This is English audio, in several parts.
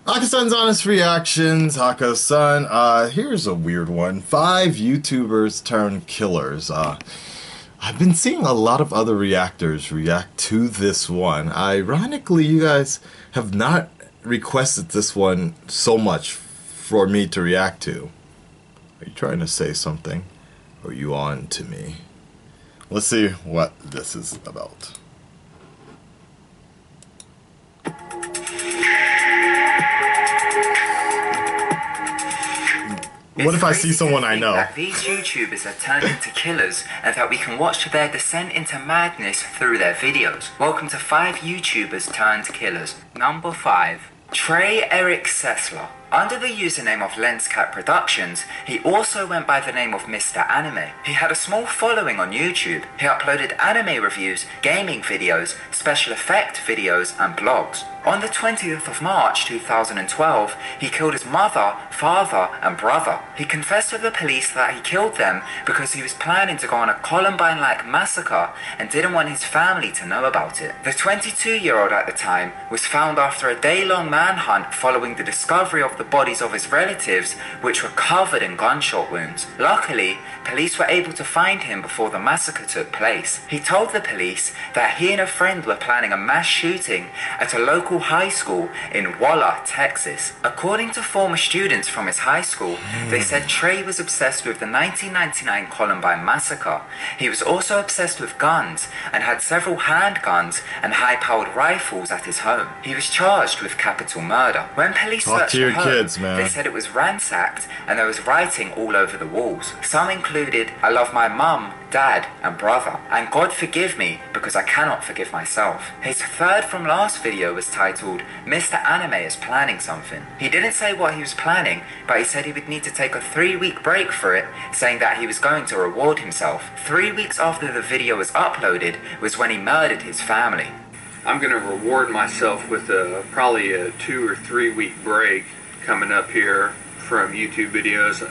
Akasan's Honest Reactions. Akasan, here's a weird one. 5 YouTubers turned killers. I've been seeing a lot of other reactors react to this one. Ironically, you guys have not requested this one so much for me to react to. Are you trying to say something? Or are you on to me? Let's see what this is about. What if I see someone I know? That these YouTubers are turned into killers and that we can watch their descent into madness through their videos. Welcome to 5 YouTubers turned killers. Number 5. Trey Eric Sessler. Under the username of LensCat Productions, he also went by the name of Mr. Anime. He had a small following on YouTube. He uploaded anime reviews, gaming videos, special effect videos, and blogs. On the 20th of March 2012, he killed his mother, father, and brother. He confessed to the police that he killed them because he was planning to go on a Columbine-like massacre and didn't want his family to know about it. The 22-year-old at the time was found after a day-long manhunt following the discovery of the bodies of his relatives, which were covered in gunshot wounds. Luckily, police were able to find him before the massacre took place. He told the police that he and a friend were planning a mass shooting at a local high school in Walla, Texas. According to former students from his high school, they said Trey was obsessed with the 1999 Columbine massacre. He was also obsessed with guns and had several handguns and high-powered rifles at his home. He was charged with capital murder. When police searched the home, they said it was ransacked and there was writing all over the walls. Some included, "I love my mum, dad, and brother, and God forgive me because I cannot forgive myself." His third from last video was titled, "Mr. Anime is planning something." He didn't say what he was planning, but he said he would need to take a 3-week break for it, saying that he was going to reward himself. 3 weeks after the video was uploaded was when he murdered his family. I'm going to reward myself with probably a 2 or 3 week break coming up here from YouTube videos.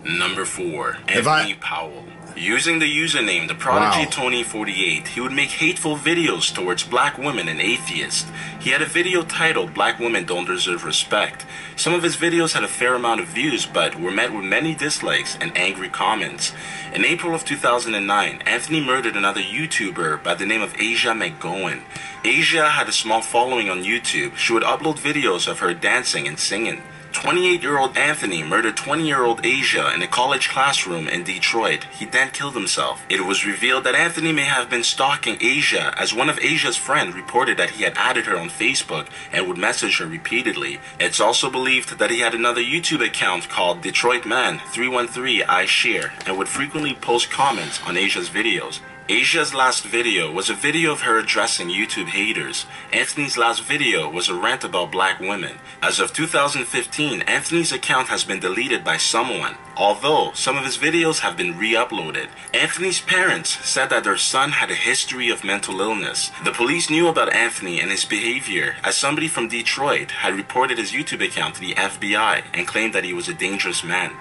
Number 4, Anthony Powell. Using the username The Prodigy Tony 48, he would make hateful videos towards black women and atheists. He had a video titled "Black Women Don't Deserve Respect." Some of his videos had a fair amount of views, but were met with many dislikes and angry comments. In April of 2009, Anthony murdered another YouTuber by the name of Asia McGowan. Asia had a small following on YouTube. She would upload videos of her dancing and singing. 28-year-old Anthony murdered 20-year-old Asia in a college classroom in Detroit. He then killed himself. It was revealed that Anthony may have been stalking Asia, as one of Asia's friends reported that he had added her on Facebook and would message her repeatedly. It's also believed that he had another YouTube account called Detroit Man 313 I Share and would frequently post comments on Asia's videos. Asia's last video was a video of her addressing YouTube haters. Anthony's last video was a rant about black women. As of 2015, Anthony's account has been deleted by someone, although some of his videos have been re-uploaded. Anthony's parents said that their son had a history of mental illness. The police knew about Anthony and his behavior, as somebody from Detroit had reported his YouTube account to the FBI and claimed that he was a dangerous man.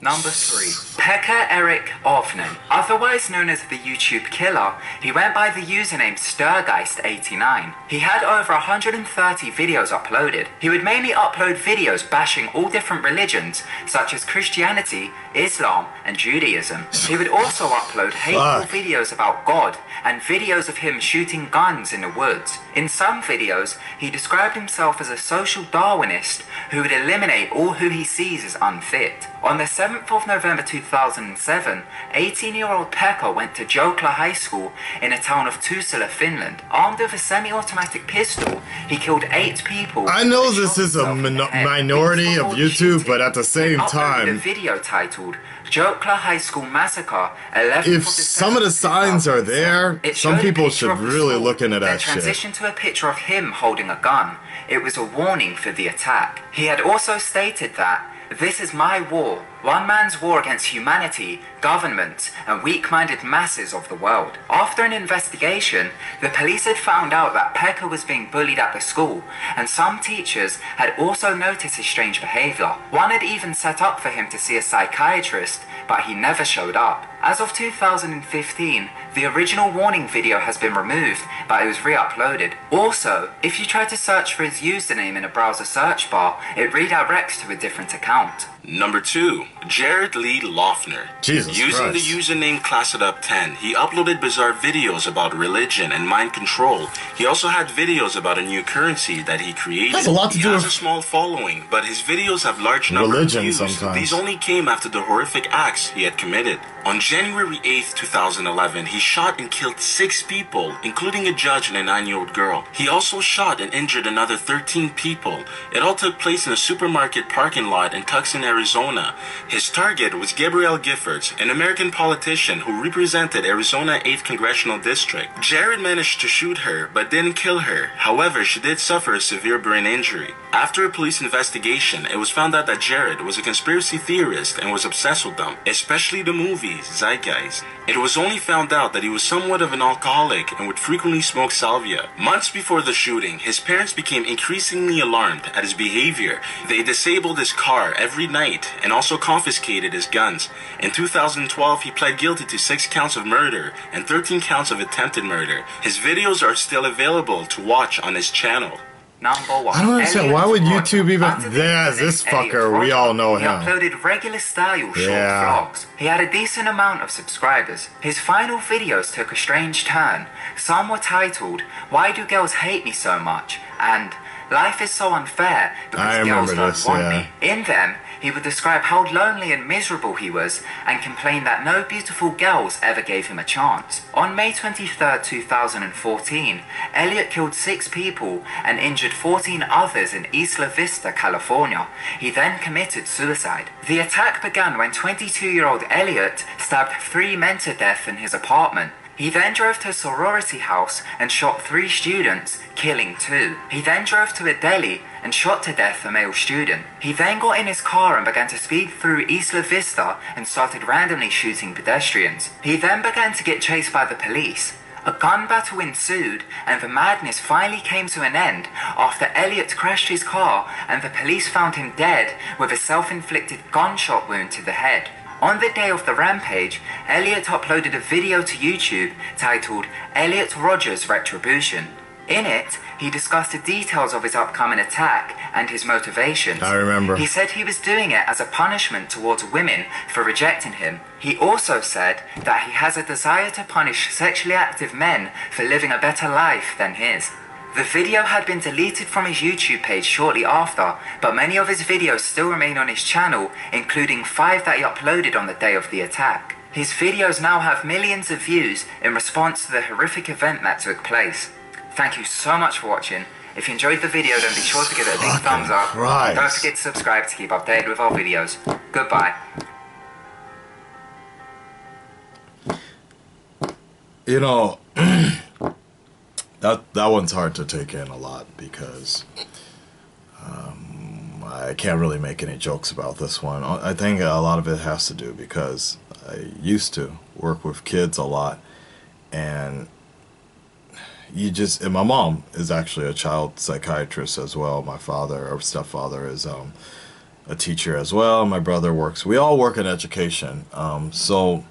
Number 3. Pecha Eric, otherwise known as the YouTube Killer, he went by the username Sturgeist89. He had over 130 videos uploaded. He would mainly upload videos bashing all different religions, such as Christianity, Islam, and Judaism. He would also upload hateful videos about God and videos of him shooting guns in the woods. In some videos, he described himself as a social Darwinist who would eliminate all who he sees as unfit. On the 7th of November 2007, 18-year-old Pecha went to Jokla High School in the town of Tuusula, Finland. Armed with a semi-automatic pistol, he killed 8 people. I know this is a minority of YouTube, but at the same time, a video titled Jokla High School Massacre 11th if some of the signs are there, some people should really look into that shit. Transition to a picture of him holding a gun. It was a warning for the attack. He had also stated that, "This is my war. One man's war against humanity, government, and weak-minded masses of the world. After an investigation, the police had found out that Pecha was being bullied at the school, and some teachers had also noticed his strange behavior. One had even set up for him to see a psychiatrist, but he never showed up. As of 2015, the original warning video has been removed, but it was re-uploaded. Also, if you try to search for his username in a browser search bar, it redirects to a different account. Number 2. Jared Lee Loeffner. Jesus Using Christ. the username ClassItUp10, he uploaded bizarre videos about religion and mind control. He also had videos about a new currency that he created. Has a lot to do He has with a small following, but his videos have large number of religion views. sometimes. These only came after the horrific acts he had committed. On January 8th, 2011, he shot and killed 6 people, including a judge and a 9-year-old girl. He also shot and injured another 13 people. It all took place in a supermarket parking lot in Tucson, Arizona. His target was Gabrielle Giffords, an American politician who represented Arizona 8th Congressional District. Jared managed to shoot her, but didn't kill her. However, she did suffer a severe brain injury. After a police investigation, it was found out that Jared was a conspiracy theorist and was obsessed with them, especially the movie Zeitgeist. It was only found out that he was somewhat of an alcoholic and would frequently smoke salvia. Months before the shooting, his parents became increasingly alarmed at his behavior. They disabled his car every night and also confiscated his guns. In 2012, he pled guilty to 6 counts of murder and 13 counts of attempted murder. His videos are still available to watch on his channel. Number 1. I don't understand. Why would YouTube even... Under the There's username this fucker. Elliot We all know he him. uploaded regular style short vlogs. He had a decent amount of subscribers. His final videos took a strange turn. Some were titled, "Why do girls hate me so much?" and "Life is so unfair because girls don't want me." In them, he would describe how lonely and miserable he was and complain that no beautiful girls ever gave him a chance. On May 23rd, 2014, Elliot killed 6 people and injured 14 others in Isla Vista, California. He then committed suicide. The attack began when 22-year-old Elliot stabbed 3 men to death in his apartment. He then drove to a sorority house and shot 3 students, killing 2. He then drove to a deli and shot to death a male student. He then got in his car and began to speed through Isla Vista and started randomly shooting pedestrians. He then began to get chased by the police. A gun battle ensued, and the madness finally came to an end after Elliot crashed his car and the police found him dead with a self-inflicted gunshot wound to the head. On the day of the rampage, Elliot uploaded a video to YouTube titled Elliot Rogers Retribution. In it, he discussed the details of his upcoming attack and his motivations. I remember. He said he was doing it as a punishment towards women for rejecting him. He also said that he has a desire to punish sexually active men for living a better life than his. The video had been deleted from his YouTube page shortly after, but many of his videos still remain on his channel, including 5 that he uploaded on the day of the attack. His videos now have millions of views in response to the horrific event that took place. Thank you so much for watching. If you enjoyed the video, then be sure to give it a big thumbs up. Don't forget to subscribe to keep updated with our videos. Goodbye. You know... That one's hard to take in a lot because I can't really make any jokes about this one. I think a lot of it has to do because I used to work with kids a lot, and and my mom is actually a child psychiatrist as well. My father or stepfather is a teacher as well. My brother works. We all work in education, so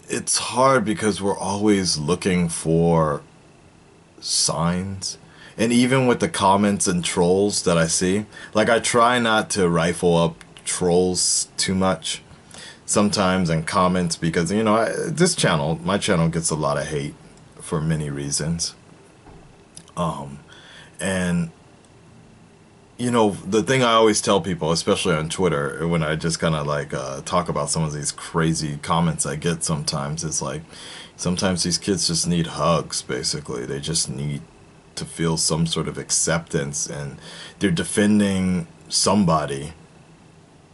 it's hard because we're always looking for signs. And even with the comments and trolls that I see, like I try not to rifle up trolls too much sometimes and comments because, you know, my channel gets a lot of hate for many reasons. And you know, the thing I always tell people, especially on Twitter, when I just kind of like talk about some of these crazy comments I get sometimes, is like, sometimes these kids just need hugs, basically. They just need to feel some sort of acceptance, and they're defending somebody,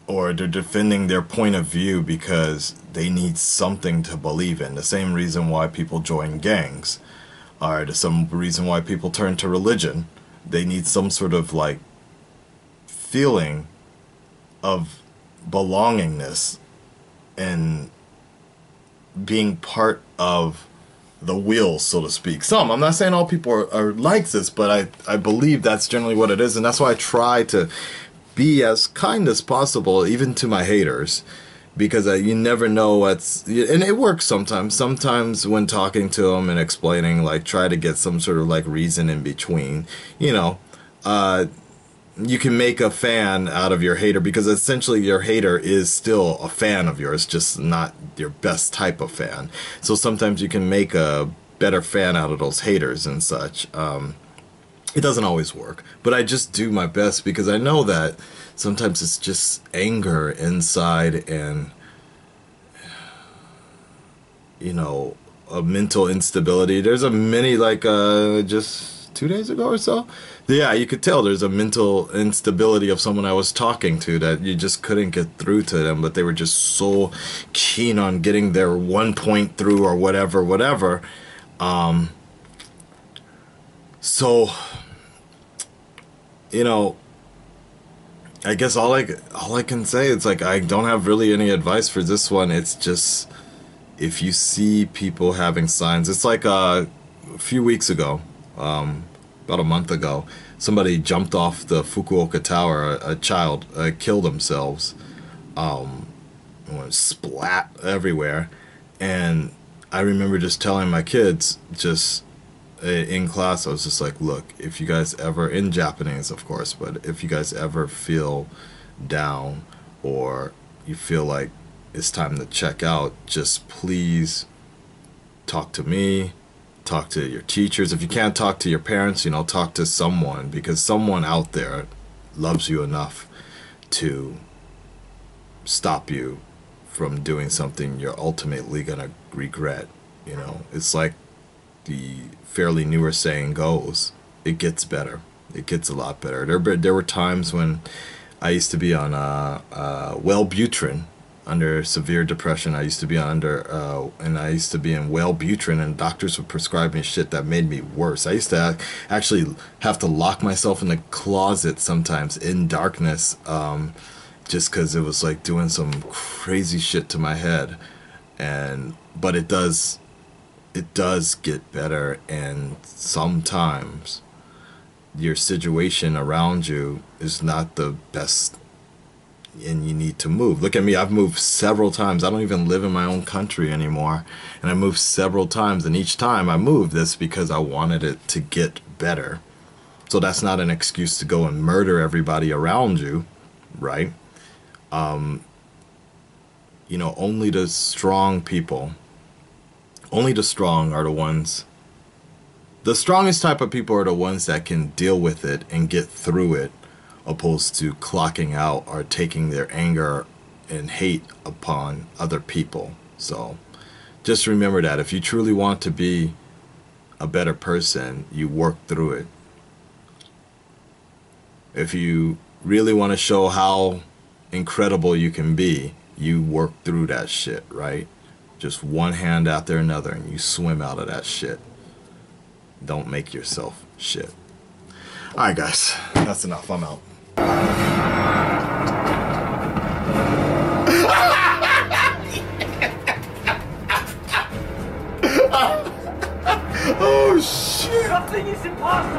or they're defending their point of view because they need something to believe in. The same reason why people join gangs, or the some reason why people turn to religion. They need some sort of like feeling of belongingness and being part of the wheel, so to speak. I'm not saying all people are like this, but I believe that's generally what it is, and that's why I try to be as kind as possible, even to my haters, because you never know what's, and it works sometimes. Sometimes when talking to them and explaining, like, try to get some sort of like reason in between, you know, you can make a fan out of your hater, because essentially your hater is still a fan of yours, just not your best type of fan. So sometimes you can make a better fan out of those haters and such. It doesn't always work, but I just do my best, because I know that sometimes it's just anger inside and, you know, a mental instability. There's a mini, like, just 2 days ago or so. Yeah, you could tell there's a mental instability of someone I was talking to, that you just couldn't get through to them, but they were just so keen on getting their 1 point through or whatever. So, you know, I guess all I can say, it's like, I don't have really any advice for this one. It's just, if you see people having signs, it's like a few weeks ago, about a month ago, somebody jumped off the Fukuoka Tower. A child killed themselves. Went splat everywhere. And I remember just telling my kids, just in class, I was just like, look, if you guys ever, in Japanese of course, but if you guys ever feel down or you feel like it's time to check out, just please talk to me. Talk to your teachers. If you can't talk to your parents, you know, talk to someone, because someone out there loves you enough to stop you from doing something you're ultimately gonna regret. You know, it's like the fairly newer saying goes, it gets better. It gets a lot better. There were times when I used to be on Wellbutrin, under severe depression. I used to be and I used to be in Wellbutrin, and doctors would prescribe me shit that made me worse. I used to actually have to lock myself in the closet sometimes in darkness, just because it was like doing some crazy shit to my head. But it does get better, and sometimes your situation around you is not the best, and you need to move. Look at me, I've moved several times. I don't even live in my own country anymore, and I moved several times, and each time I moved, this because I wanted it to get better. So that's not an excuse to go and murder everybody around you, right? You know, only the strong people, only the strong are the ones, the strongest type of people are the ones that can deal with it and get through it, opposed to clocking out or taking their anger and hate upon other people. So just remember that if you truly want to be a better person, you work through it. If you really want to show how incredible you can be, you work through that shit, right? Just one hand after another, and you swim out of that shit. Don't make yourself shit. Alright guys, that's enough. I'm out. Oh shit! Nothing is impossible!